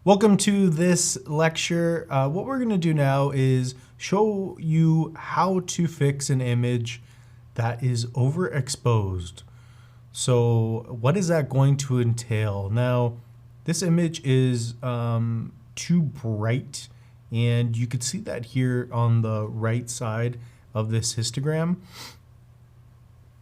Welcome to this lecture. What we're going to do now is show you how to fix an image that is overexposed. So what is that going to entail? Now, this image is too bright, and you could see that here on the right side of this histogram.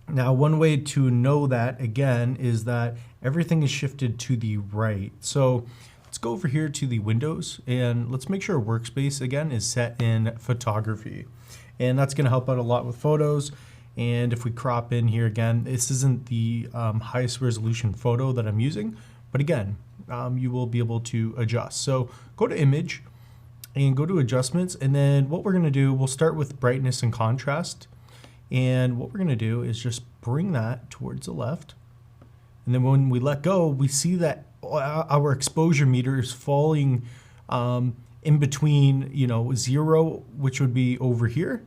Now, one way to know that, again, is that everything is shifted to the right. So let's go over here to the windows and let's make sure our workspace again is set in photography. And that's gonna help out a lot with photos. And if we crop in here again, this isn't the highest resolution photo that I'm using, but again, you will be able to adjust. So go to image and go to adjustments. And then what we're gonna do, we'll start with brightness and contrast. And what we're gonna do is just bring that towards the left. And then when we let go, we see that our exposure meter is falling in between, 0, which would be over here,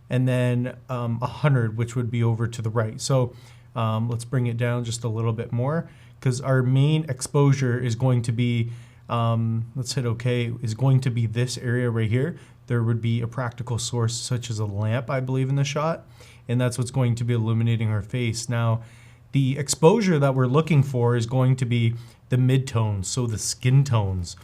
and then 100, which would be over to the right. So let's bring it down just a little bit more, because our main exposure is going to be, let's hit OK, is going to be this area right here. There would be a practical source such as a lamp, I believe, in the shot, and that's what's going to be illuminating our face. Now, the exposure that we're looking for is going to be the midtones, so the skin tones.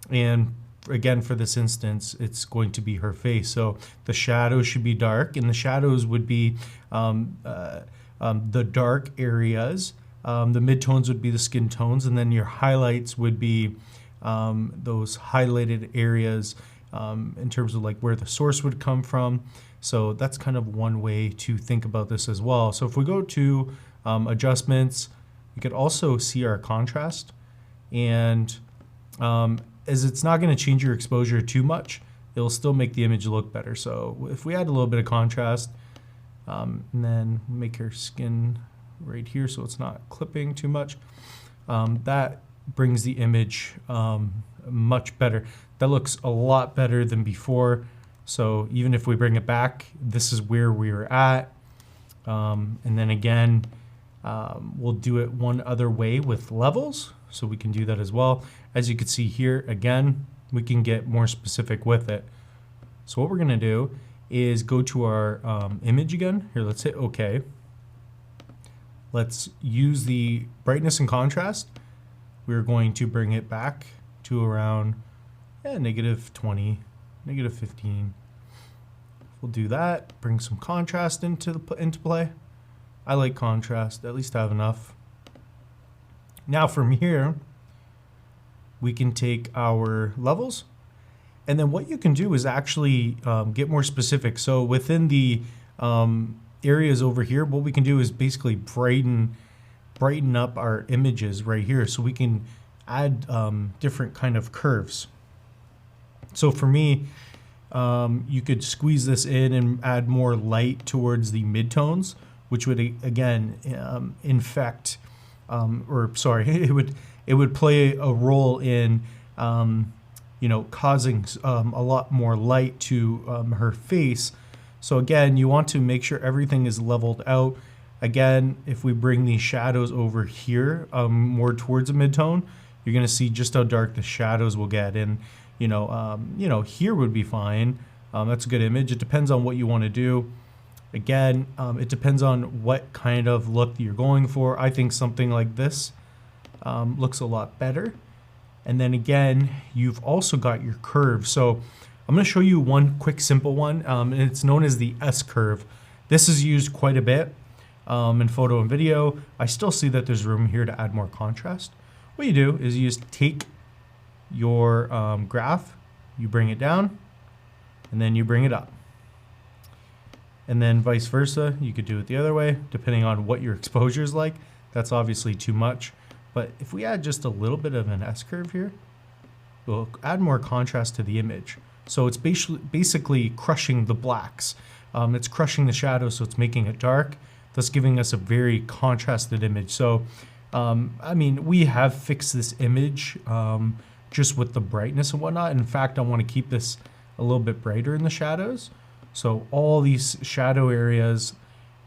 And again, for this instance, it's going to be her face. So the shadows should be dark, and the shadows would be the dark areas. The midtones would be the skin tones, and then your highlights would be those highlighted areas in terms of like where the source would come from. So that's kind of one way to think about this as well. So if we go to adjustments, you could also see our contrast, and as it's not going to change your exposure too much, it'll still make the image look better. So if we add a little bit of contrast and then make her skin right here so it's not clipping too much, that brings the image much better. That looks a lot better than before. So even if we bring it back, this is where we were at. And then again, we'll do it one other way with levels, so we can do that as well. As you can see here, again, we can get more specific with it. So what we're gonna do is go to our image again. Here, let's hit OK. Let's use the brightness and contrast. We're going to bring it back to around -20, -15. We'll do that, bring some contrast into play. I like contrast, at least I have enough. Now from here, we can take our levels, and then what you can do is actually get more specific. So within the areas over here, what we can do is basically brighten up our images right here, so we can add different kind of curves. So for me, you could squeeze this in and add more light towards the midtones, which would again infect, it would play a role in causing a lot more light to her face. So again, you want to make sure everything is leveled out. Again, if we bring these shadows over here more towards the midtone, you're going to see just how dark the shadows will get. And here would be fine. That's a good image. It depends on what you want to do. Again, it depends on what kind of look you're going for. I think something like this looks a lot better. And then again, you've also got your curve. So I'm going to show you one quick simple one, and it's known as the S curve. This is used quite a bit in photo and video. I still see that there's room here to add more contrast. What you do is you just take your graph, you bring it down, and then you bring it up. And then vice versa, you could do it the other way, depending on what your exposure is like. That's obviously too much. But if we add just a little bit of an S-curve here, we'll add more contrast to the image. So it's basically crushing the blacks. It's crushing the shadows, so it's making it dark, thus giving us a very contrasted image. So, I mean, we have fixed this image just with the brightness and whatnot. In fact, I want to keep this a little bit brighter in the shadows. So all these shadow areas,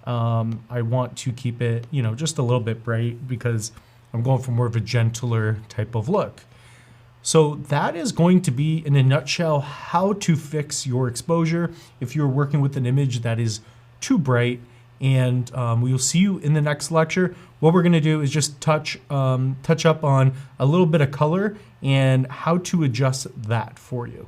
I want to keep it, just a little bit bright because I'm going for more of a gentler type of look. So that is going to be, in a nutshell, how to fix your exposure if you're working with an image that is too bright. And we will see you in the next lecture. What we're going to do is just touch up on a little bit of color and how to adjust that for you.